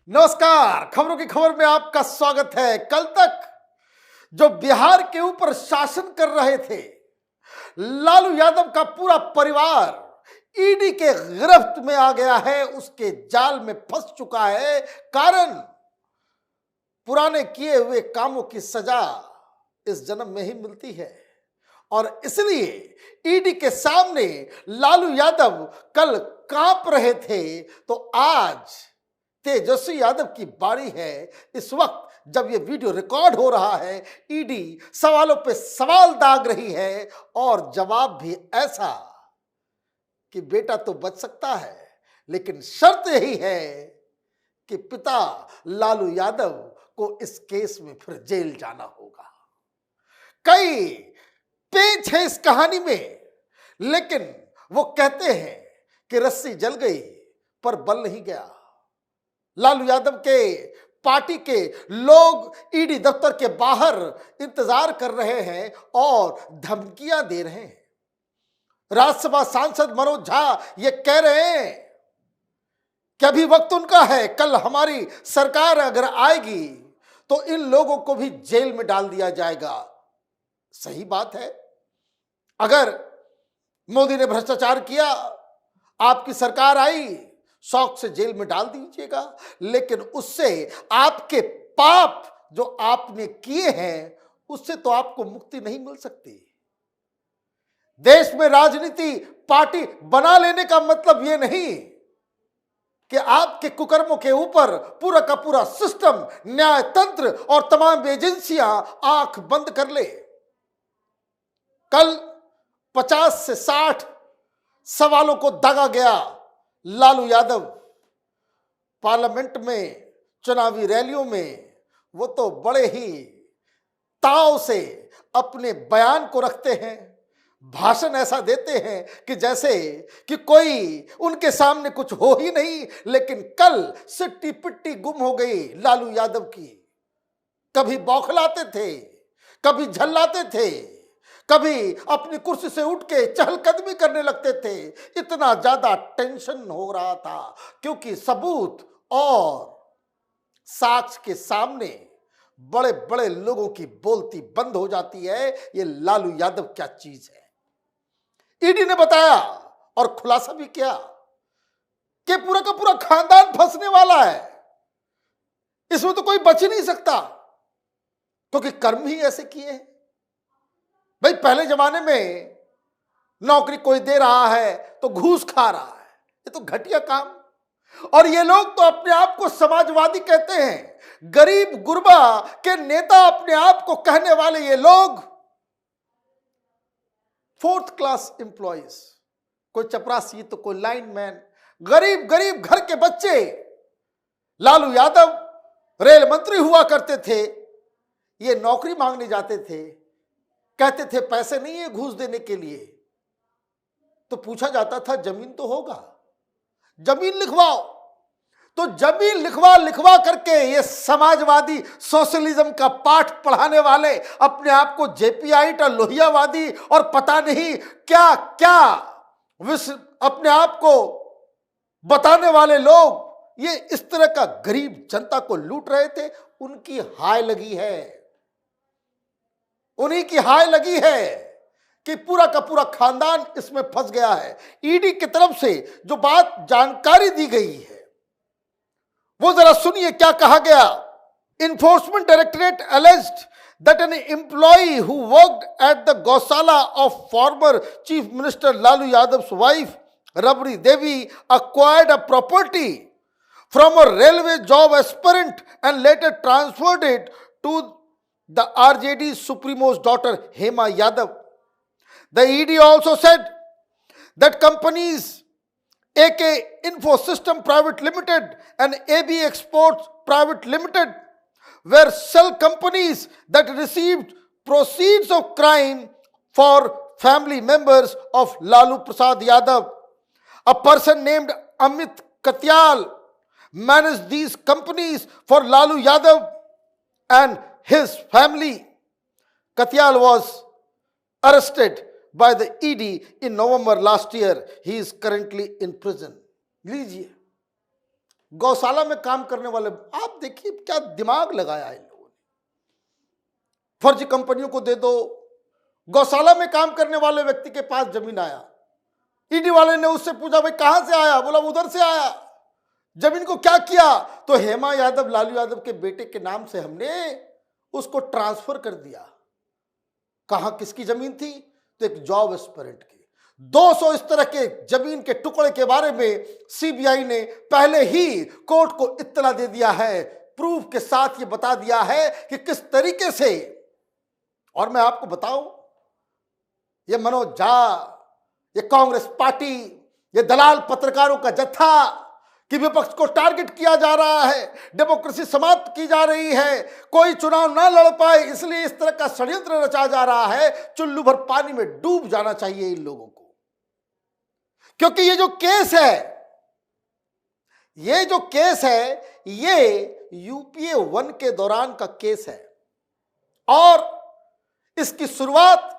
नमस्कार। खबरों की खबर में आपका स्वागत है। कल तक जो बिहार के ऊपर शासन कर रहे थे, लालू यादव का पूरा परिवार ईडी के गिरफ्त में आ गया है, उसके जाल में फंस चुका है। कारण पुराने किए हुए कामों की सजा इस जन्म में ही मिलती है और इसलिए ईडी के सामने लालू यादव कल कांप रहे थे, तो आज तेजस्वी यादव की बारी है। इस वक्त जब ये वीडियो रिकॉर्ड हो रहा है, ईडी सवालों पे सवाल दाग रही है और जवाब भी ऐसा कि बेटा तो बच सकता है, लेकिन शर्त यही है कि पिता लालू यादव को इस केस में फिर जेल जाना होगा। कई पेच है इस कहानी में, लेकिन वो कहते हैं कि रस्सी जल गई पर बल नहीं गया। लालू यादव के पार्टी के लोग ईडी दफ्तर के बाहर इंतजार कर रहे हैं और धमकियां दे रहे हैं। राज्यसभा सांसद मनोज झा ये कह रहे हैं कि अभी वक्त उनका है, कल हमारी सरकार अगर आएगी तो इन लोगों को भी जेल में डाल दिया जाएगा। सही बात है, अगर मोदी ने भ्रष्टाचार किया, आपकी सरकार आई, शौक से जेल में डाल दीजिएगा, लेकिन उससे आपके पाप जो आपने किए हैं उससे तो आपको मुक्ति नहीं मिल सकती। देश में राजनीति पार्टी बना लेने का मतलब यह नहीं कि आपके कुकर्मों के ऊपर पूरा का पूरा सिस्टम, न्याय तंत्र और तमाम एजेंसियां आंख बंद कर ले। कल 50 से 60 सवालों को दागा गया। लालू यादव पार्लियामेंट में चुनावी रैलियों में वो तो बड़े ही ताव से अपने बयान को रखते हैं, भाषण ऐसा देते हैं कि जैसे कि कोई उनके सामने कुछ हो ही नहीं। लेकिन कल सिट्टी पिट्टी गुम हो गई लालू यादव की। कभी बौखलाते थे, कभी झल्लाते थे, कभी अपनी कुर्सी से उठ के चहलकदमी करने लगते थे। इतना ज्यादा टेंशन हो रहा था क्योंकि सबूत और साक्ष्य के सामने बड़े बड़े लोगों की बोलती बंद हो जाती है। ये लालू यादव क्या चीज है। ईडी ने बताया और खुलासा भी किया कि पूरा का पूरा खानदान फंसने वाला है, इसमें तो कोई बच ही नहीं सकता क्योंकि कर्म ही ऐसे किए हैं। भाई पहले जमाने में नौकरी कोई दे रहा है तो घूस खा रहा है, ये तो घटिया काम। और ये लोग तो अपने आप को समाजवादी कहते हैं। गरीब गुरबा के नेता अपने आप को कहने वाले ये लोग 4th क्लास एम्प्लॉइज, कोई चपरासी तो कोई लाइनमैन, गरीब गरीब घर के बच्चे। लालू यादव रेल मंत्री हुआ करते थे, ये नौकरी मांगने जाते थे, कहते थे पैसे नहीं है घूस देने के लिए, तो पूछा जाता था जमीन तो होगा, जमीन लिखवाओ। तो जमीन लिखवा लिखवा करके ये समाजवादी सोशलिज्म का पाठ पढ़ाने वाले, अपने आप को जेपीआईट और लोहियावादी और पता नहीं क्या क्या अपने आप को बताने वाले लोग, ये इस तरह का गरीब जनता को लूट रहे थे। उनकी हाय लगी है, उन्हीं की हाय लगी है कि पूरा का पूरा खानदान इसमें फंस गया है। ईडी की तरफ से जो बात जानकारी दी गई है वो जरा सुनिए क्या कहा गया। Enforcement Directorate alleged that an employee who worked at the Gosala of former Chief Minister Lalu Yadav's wife Rabri Devi acquired a property from a railway job aspirant and later transferred it to the RJD Supremo's daughter Hema Yadav. The ED also said that companies AK Infosystem Private Limited and AB Exports Private Limited were shell companies that received proceeds of crime for family members of Lalu Prasad Yadav. A person named Amit Katyal managed these companies for Lalu Yadav and his family. Katyal was arrested by the ED in November last year. He is currently in prison. लीजिए, गौशाला में काम करने वाले, आप देखिए क्या दिमाग लगाया है इन लोगों ने। फर्जी कंपनियों को दे दो। गौशाला में काम करने वाले व्यक्ति के पास जमीन आया, ईडी वाले ने उससे पूछा भाई कहां से आया, बोला उधर से आया। जमीन को क्या किया, तो हेमा यादव लालू यादव के बेटे के नाम से हमने उसको ट्रांसफर कर दिया। कहां किसकी जमीन थी, तो एक जॉब एस्पिरेंट की। 200 इस तरह के जमीन के टुकड़े के बारे में सीबीआई ने पहले ही कोर्ट को इत्तला दे दिया है, प्रूफ के साथ ये बता दिया है कि किस तरीके से। और मैं आपको बताऊं, ये मनोज झा, ये कांग्रेस पार्टी, ये दलाल पत्रकारों का जत्था कि विपक्ष को टारगेट किया जा रहा है, डेमोक्रेसी समाप्त की जा रही है, कोई चुनाव ना लड़ पाए, इसलिए इस तरह का षड्यंत्र रचा जा रहा है। चुल्लू भर पानी में डूब जाना चाहिए इन लोगों को, क्योंकि ये जो केस है, ये यूपीए 1 के दौरान का केस है और इसकी शुरुआत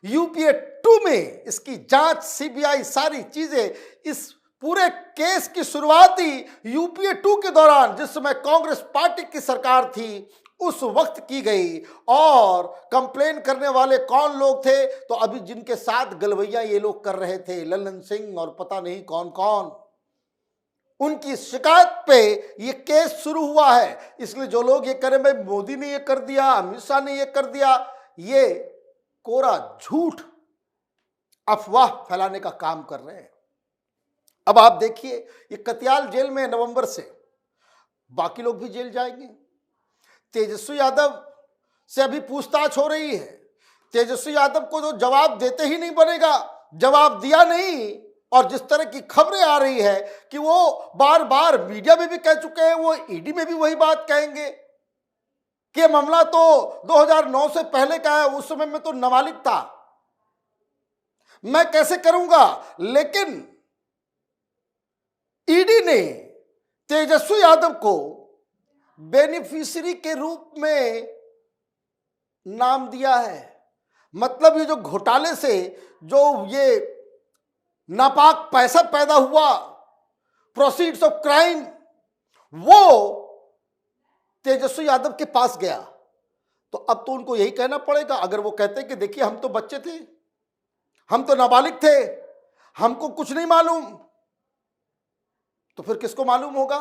यूपीए 2 में, इसकी जांच सीबीआई सारी चीजें, इस पूरे केस की शुरुआत ही यूपीए 2 के दौरान, जिस समय कांग्रेस पार्टी की सरकार थी, उस वक्त की गई। और कंप्लेन करने वाले कौन लोग थे, तो अभी जिनके साथ गलवैया ये लोग कर रहे थे, लल्लन सिंह और पता नहीं कौन कौन, उनकी शिकायत पे ये केस शुरू हुआ है। इसलिए जो लोग ये करें भाई मोदी ने ये कर दिया, अमित शाह ने ये कर दिया, ये कोरा झूठ, अफवाह फैलाने का काम कर रहे हैं। अब आप देखिए, ये कतियाल जेल में नवंबर से, बाकी लोग भी जेल जाएंगे। तेजस्वी यादव से अभी पूछताछ हो रही है। तेजस्वी यादव को जो जवाब देते ही नहीं बनेगा, जवाब दिया नहीं। और जिस तरह की खबरें आ रही है कि वो बार बार मीडिया में भी कह चुके हैं, वो ईडी में भी वही बात कहेंगे कि मामला तो 2009 से पहले का है, उस समय में तो नाबालिग था, मैं कैसे करूंगा। लेकिन ईडी ने तेजस्वी यादव को बेनिफिशियरी के रूप में नाम दिया है। मतलब ये जो घोटाले से जो ये नापाक पैसा पैदा हुआ, प्रोसीड्स ऑफ क्राइम, वो तेजस्वी यादव के पास गया। तो अब तो उनको यही कहना पड़ेगा। अगर वो कहते कि देखिए हम तो बच्चे थे, हम तो नाबालिग थे, हमको कुछ नहीं मालूम, तो फिर किसको मालूम होगा।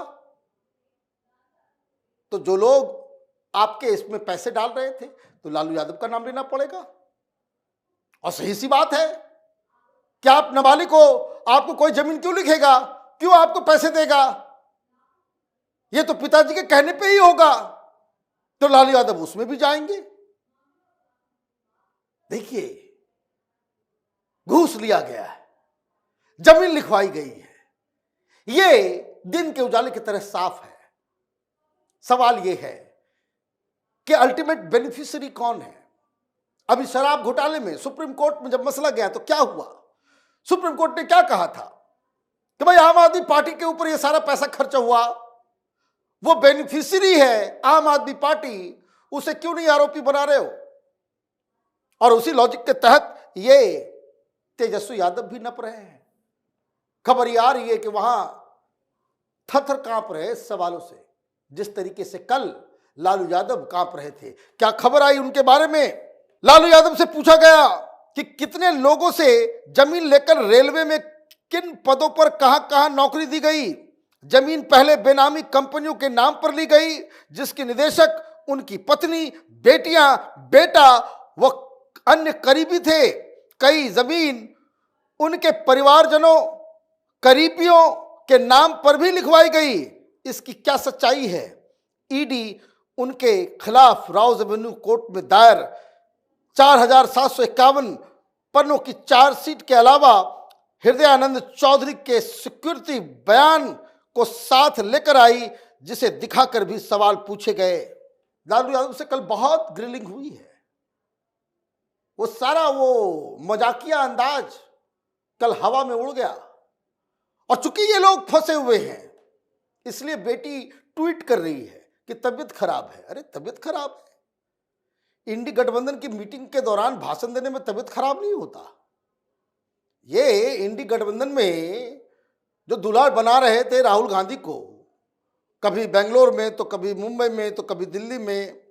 तो जो लोग आपके इसमें पैसे डाल रहे थे, तो लालू यादव का नाम लेना पड़ेगा। और सही सी बात है, क्या आप नाबालिग हो, आपको कोई जमीन क्यों लिखेगा, क्यों आपको पैसे देगा, ये तो पिताजी के कहने पे ही होगा। तो लालू यादव उसमें भी जाएंगे। देखिए, घूस लिया गया है, जमीन लिखवाई गई है, ये दिन के उजाले की तरह साफ है। सवाल यह है कि अल्टीमेट बेनिफिशियरी कौन है। अभी शराब घोटाले में सुप्रीम कोर्ट में जब मसला गया तो क्या हुआ, सुप्रीम कोर्ट ने क्या कहा था कि भाई आम आदमी पार्टी के ऊपर यह सारा पैसा खर्च हुआ, वो बेनिफिशियरी है आम आदमी पार्टी, उसे क्यों नहीं आरोपी बना रहे हो। और उसी लॉजिक के तहत ये तेजस्वी यादव भी नप रहे हैं। खबर ये आ रही है कि वहां थर-थर कांप रहे सवालों से, जिस तरीके से कल लालू यादव कांप रहे थे। क्या खबर आई उनके बारे में। लालू यादव से पूछा गया कि कितने लोगों से जमीन लेकर रेलवे में किन पदों पर कहां-कहां नौकरी दी गई। जमीन पहले बेनामी कंपनियों के नाम पर ली गई, जिसके निदेशक उनकी पत्नी, बेटियां, बेटा व अन्य करीबी थे। कई जमीन उनके परिवारजनों, करीबियों के नाम पर भी लिखवाई गई। इसकी क्या सच्चाई है। ईडी उनके खिलाफ राउज एवेन्यू कोर्ट में दायर 4751 पन्नों की चार्जशीट के अलावा हृदयानंद चौधरी के सिक्योरिटी बयान को साथ लेकर आई, जिसे दिखाकर भी सवाल पूछे गए। लालू यादव से कल बहुत ग्रिलिंग हुई है। वो सारा वो मजाकिया अंदाज कल हवा में उड़ गया। और चूंकि ये लोग फंसे हुए हैं, इसलिए बेटी ट्वीट कर रही है कि तबीयत खराब है। अरे तबीयत खराब है, इंडी गठबंधन की मीटिंग के दौरान भाषण देने में तबीयत खराब नहीं होता। ये इंडी गठबंधन में जो दूल्हा बना रहे थे राहुल गांधी को, कभी बेंगलोर में, तो कभी मुंबई में, तो कभी दिल्ली में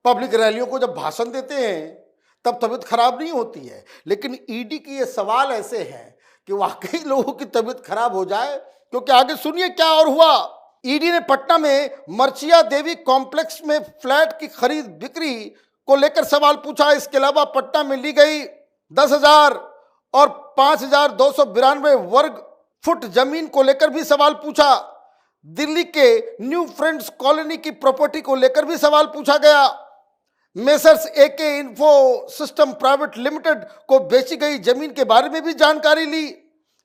पब्लिक रैलियों को जब भाषण देते हैं तब तबीयत खराब नहीं होती है। लेकिन ईडी की ये सवाल ऐसे हैं कि वाकई लोगों की तबीयत खराब हो जाए, क्योंकि आगे सुनिए क्या और हुआ। ईडी ने पटना में मर्चिया देवी कॉम्प्लेक्स में फ्लैट की खरीद बिक्री को लेकर सवाल पूछा। इसके अलावा पटना में ली गई 10,000 और 5,292 वर्ग फुट जमीन को लेकर भी सवाल पूछा। दिल्ली के न्यू फ्रेंड्स कॉलोनी की प्रॉपर्टी को लेकर भी सवाल पूछा गया। मेसर्स एके इन्फो सिस्टम प्राइवेट लिमिटेड को बेची गई जमीन के बारे में भी जानकारी ली।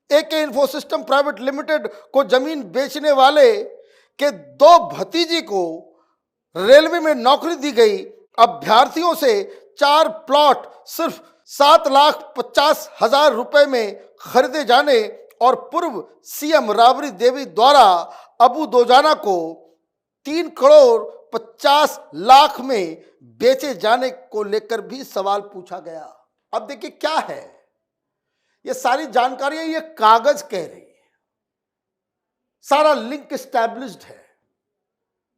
एके इन्फो सिस्टम प्राइवेट लिमिटेड को जमीन बेचने वाले के 2 भतीजी को रेलवे में नौकरी दी गई। अभ्यर्थियों से 4 प्लॉट सिर्फ 7,50,000 रुपए में खरीदे जाने और पूर्व सीएम राबड़ी देवी द्वारा अबू दोजाना को 3,50,00,000 में बेचे जाने को लेकर भी सवाल पूछा गया। अब देखिए क्या है, ये सारी जानकारियां ये कागज कह रही है, सारा लिंक एस्टैब्लिश्ड है।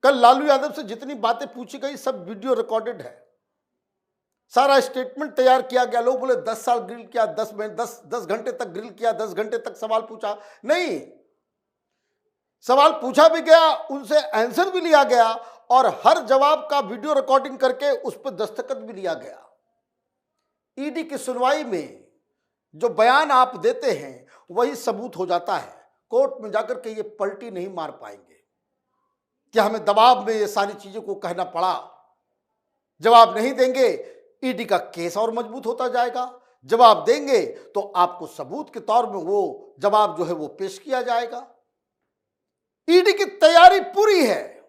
कल लालू यादव से जितनी बातें पूछी गई सब वीडियो रिकॉर्डेड है, सारा स्टेटमेंट तैयार किया गया। लोग बोले 10 साल ग्रिल किया, 10 घंटे तक ग्रिल किया, 10 घंटे तक सवाल पूछा। नहीं, सवाल पूछा भी गया, उनसे आंसर भी लिया गया और हर जवाब का वीडियो रिकॉर्डिंग करके उस पर दस्तखत भी लिया गया। ईडी की सुनवाई में जो बयान आप देते हैं वही सबूत हो जाता है। कोर्ट में जाकर के ये पलटी नहीं मार पाएंगे कि हमें दबाव में ये सारी चीजों को कहना पड़ा। जवाब नहीं देंगे, ईडी का केस और मजबूत होता जाएगा। जवाब देंगे तो आपको सबूत के तौर में वो जवाब जो है वो पेश किया जाएगा। ईडी की तैयारी पूरी है,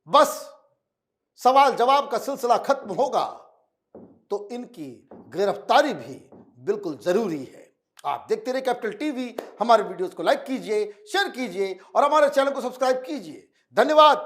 बस सवाल जवाब का सिलसिला खत्म होगा तो इनकी गिरफ्तारी भी बिल्कुल जरूरी है। आप देखते रहिए कैपिटल टीवी। हमारे वीडियोस को लाइक कीजिए, शेयर कीजिए और हमारे चैनल को सब्सक्राइब कीजिए। धन्यवाद।